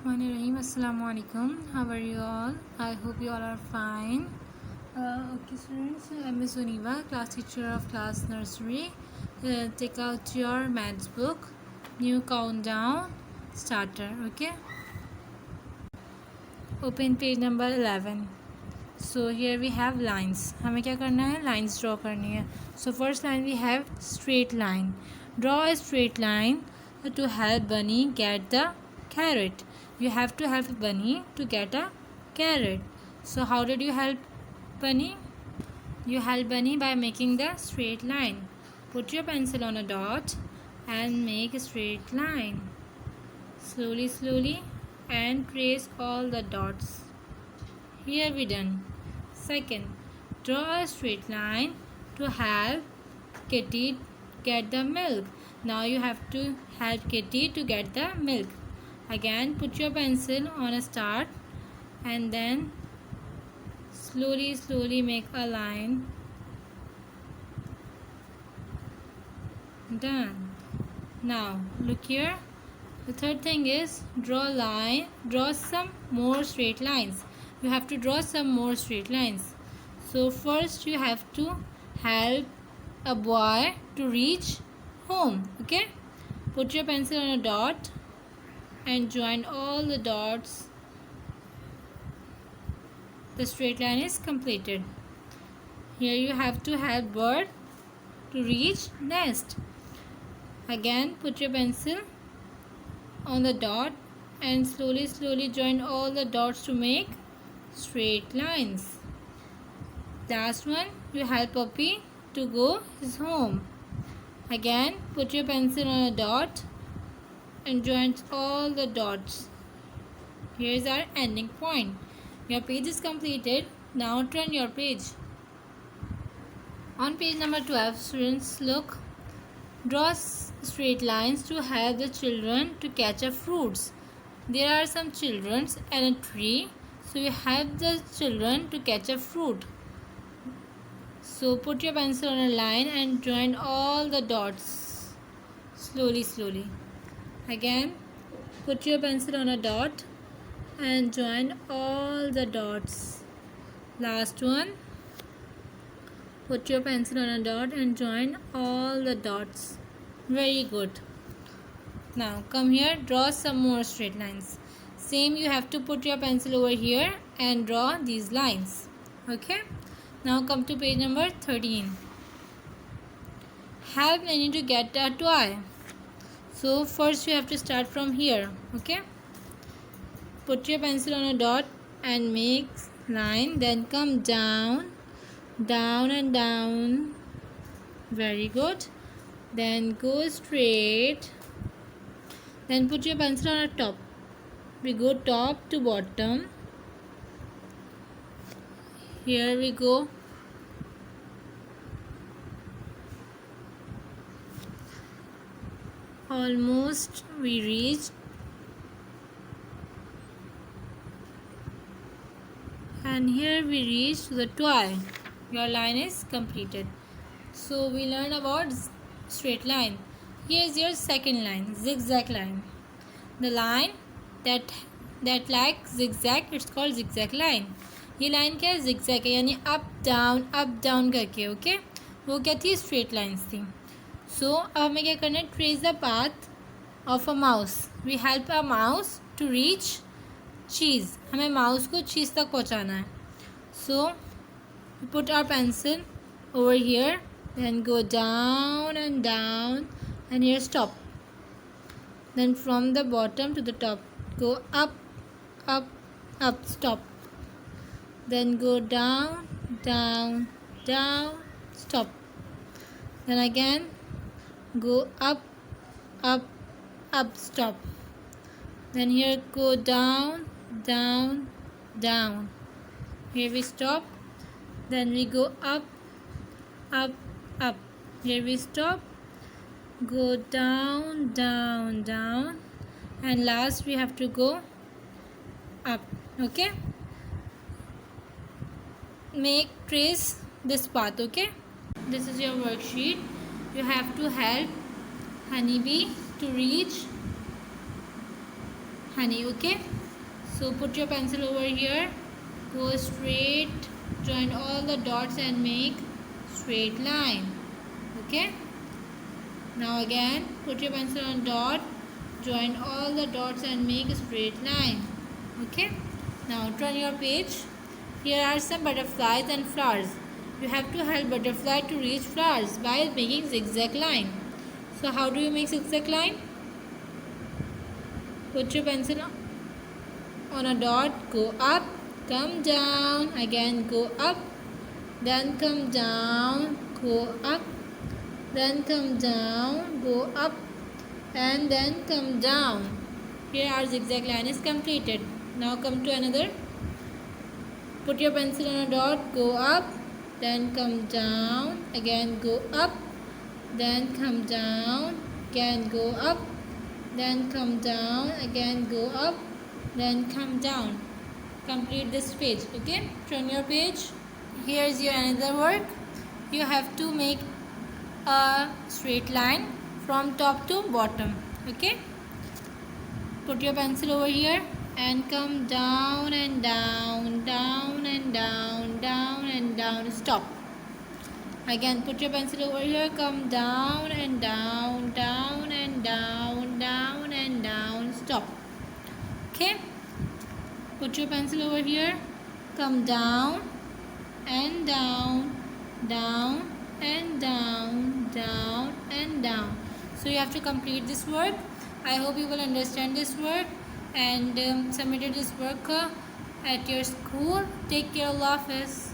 Bismillahirrahmanirrahim. Assalamu alaikum. How are you all? I hope you all are fine. Okay, students, I'm Ms. Univa, class teacher of class nursery. Take out your maths book. New countdown starter. Okay. Open page number 11. So here we have lines. हमें क्या करना है? Lines draw करनी है. So first line we have straight line. Draw a straight line to help Bunny get the carrot. You have to help Bunny to get a carrot. So how did you help Bunny? You help Bunny by making the straight line. Put your pencil on a dot and make a straight line. Slowly and trace all the dots. Here we done. Second, draw a straight line to help Kitty get the milk. Now you have to help Kitty to get the milk. Again, put your pencil on a start and then slowly make a line. Done. Now look here. The third thing is draw some more straight lines. You have to draw some more straight lines. So first you have to help a boy to reach home. Okay, put your pencil on a dot and join all the dots. The straight line is completed. Here you have to help bird to reach nest. Again, put your pencil on the dot and slowly join all the dots to make straight lines. Last one, you help puppy to go his home. Again, put your pencil on a dot and join all the dots. Here is our ending point. Your page is completed. Now turn your page. On page number 12, students, look. Draw straight lines to help the children to catch up fruits. There are some children and a tree, so you help the children to catch a fruit. So put your pencil on a line and join all the dots slowly. Again, put your pencil on a dot and join all the dots. Last one, put your pencil on a dot and join all the dots. Very good. Now come here, draw some more straight lines. Same, you have to put your pencil over here and draw these lines. Okay. Now come to page number 13. Help Nanny to get a toy. So first you have to start from here. Okay. Put your pencil on a dot and make line. Then come down and down. Very good. Then go straight. Then put your pencil on a top. We go top to bottom. Here we go. Almost we reached. And here we reached the toy. Your line is completed. So we learned about straight line. Here is your second line, zigzag line. The line that like zigzag, it's called zigzag line. ये line क्या है? zigzag है, यानी up down करके. Okay, वो क्या थी? Straight lines थी. सो अब हमें क्या करना है? Trace the path of a mouse. We help a mouse to reach cheese. हमें माउस को चीज़ तक पहुंचाना है. So put our pencil over here, then go down and here stop. Then from the bottom to the top, go up, stop. Then go down, stop. Then again go up, stop. Then here go down. Here we stop. Then we go up. Here we stop. Go down, and last we have to go up. Okay, trace this path. Okay, this is your worksheet. You have to help honeybee to reach honey. Okay, so put your pencil over here, go straight, join all the dots and make straight line. Okay, now again put your pencil on dot, join all the dots and make a straight line. Okay, now turn your page. Here are some butterflies and flowers. You have to help butterfly to reach flowers by making zigzag line. So how do you make zigzag line? Put your pencil on a dot, go up, come down, again go up, then come down, go up, then come down, go up, and then come down. Here our zigzag line is completed. Now come to another. Put your pencil on a dot, go up, then come down, again go up, then come down, again go up, then come down, again go up, then come down. Complete this page. Okay, turn your page. Here is your another work. You have to make a straight line from top to bottom. Okay, put your pencil over here and come down and down, down and down, down and down, stop. Again put your pencil over here, come down and down, down and down, down and down, stop. Okay, put your pencil over here, come down and down, down and down, down and down. So you have to complete this work. I hope you will understand this work and submitted this work at your school. Take care, Allah Hafiz.